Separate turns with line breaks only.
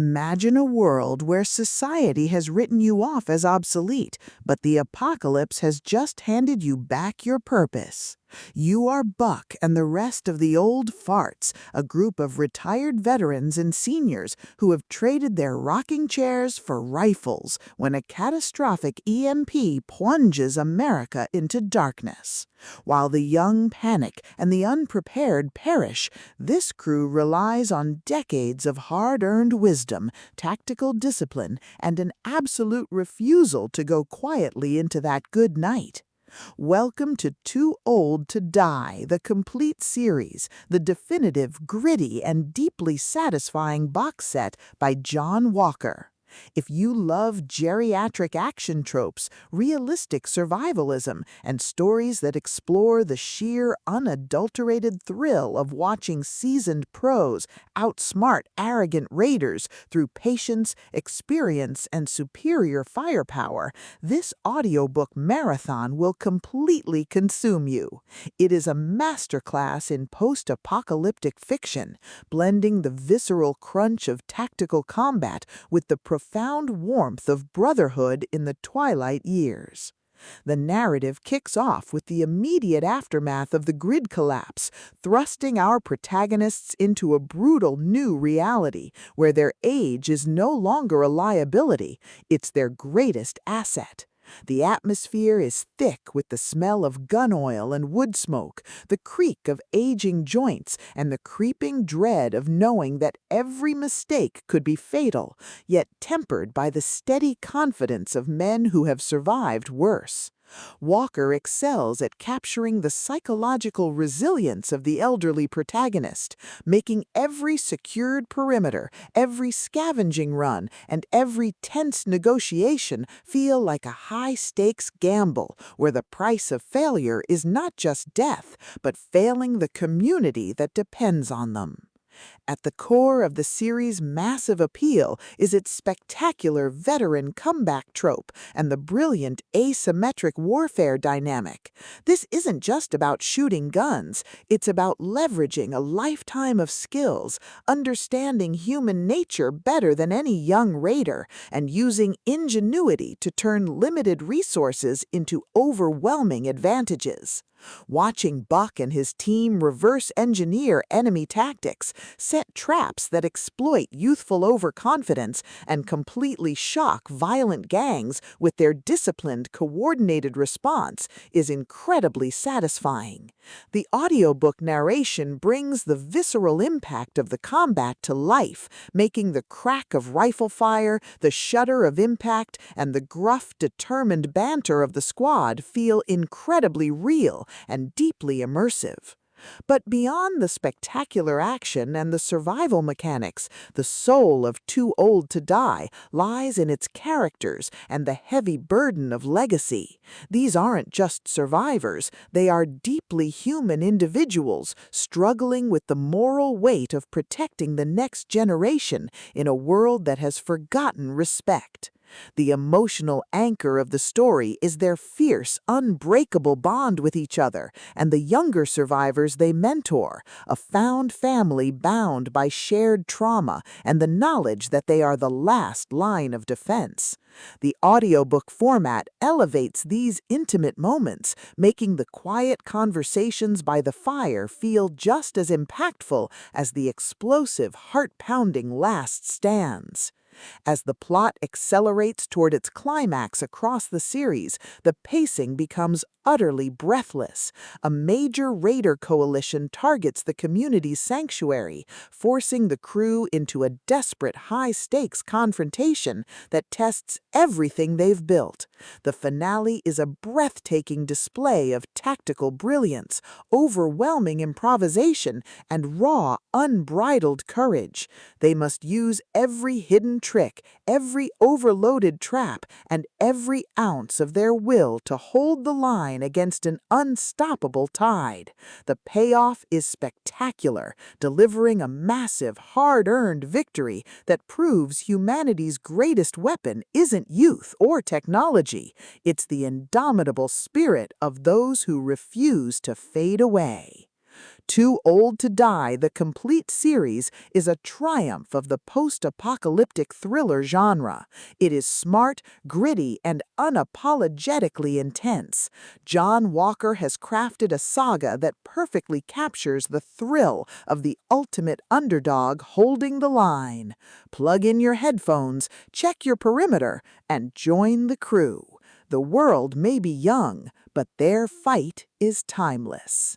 Imagine a world where society has written you off as obsolete, but the apocalypse has just handed you back your purpose. You are Buck and the rest of the old farts, a group of retired veterans and seniors who have traded their rocking chairs for rifles when a catastrophic EMP plunges America into darkness. While the young panic and the unprepared perish, this crew relies on decades of hard-earned wisdom, tactical discipline, and an absolute refusal to go quietly into that good night. Welcome to Too Old to Die, the complete series, the definitive, gritty, and deeply satisfying box set by John Walker. If you love geriatric action tropes, realistic survivalism, and stories that explore the sheer, unadulterated thrill of watching seasoned pros outsmart arrogant raiders through patience, experience, and superior firepower, this audiobook marathon will completely consume you. It is a masterclass in post-apocalyptic fiction, blending the visceral crunch of tactical combat with the profound warmth of brotherhood in the twilight years. The narrative kicks off with the immediate aftermath of the grid collapse, thrusting our protagonists into a brutal new reality where their age is no longer a liability, it's their greatest asset. The atmosphere is thick with the smell of gun oil and wood smoke, the creak of aging joints, and the creeping dread of knowing that every mistake could be fatal, yet tempered by the steady confidence of men who have survived worse. Walker excels at capturing the psychological resilience of the elderly protagonist, making every secured perimeter, every scavenging run, and every tense negotiation feel like a high-stakes gamble where the price of failure is not just death, but failing the community that depends on them. At the core of the series' massive appeal is its spectacular veteran comeback trope and the brilliant asymmetric warfare dynamic. This isn't just about shooting guns, it's about leveraging a lifetime of skills, understanding human nature better than any young raider, and using ingenuity to turn limited resources into overwhelming advantages. Watching Buck and his team reverse engineer enemy tactics, set traps that exploit youthful overconfidence, and completely shock violent gangs with their disciplined, coordinated response is incredibly satisfying. The audiobook narration brings the visceral impact of the combat to life, making the crack of rifle fire, the shudder of impact, and the gruff, determined banter of the squad feel incredibly real and deeply immersive. But beyond the spectacular action and the survival mechanics, the soul of Too Old to Die lies in its characters and the heavy burden of legacy. These aren't just survivors, they are deeply human individuals struggling with the moral weight of protecting the next generation in a world that has forgotten respect. The emotional anchor of the story is their fierce, unbreakable bond with each other and the younger survivors they mentor, a found family bound by shared trauma and the knowledge that they are the last line of defense. The audiobook format elevates these intimate moments, making the quiet conversations by the fire feel just as impactful as the explosive, heart-pounding last stands. As the plot accelerates toward its climax across the series, the pacing becomes utterly breathless. A major raider coalition targets the community's sanctuary, forcing the crew into a desperate high-stakes confrontation that tests everything they've built. The finale is a breathtaking display of tactical brilliance, overwhelming improvisation, and raw, unbridled courage. They must use every hidden trick, every overloaded trap, and every ounce of their will to hold the line against an unstoppable tide. The payoff is spectacular, delivering a massive, hard-earned victory that proves humanity's greatest weapon isn't youth or technology. It's the indomitable spirit of those who refuse to fade away. Too Old to Die, the complete series, is a triumph of the post-apocalyptic thriller genre. It is smart, gritty, and unapologetically intense. John Walker has crafted a saga that perfectly captures the thrill of the ultimate underdog holding the line. Plug in your headphones, check your perimeter, and join the crew. The world may be young, but their fight is timeless.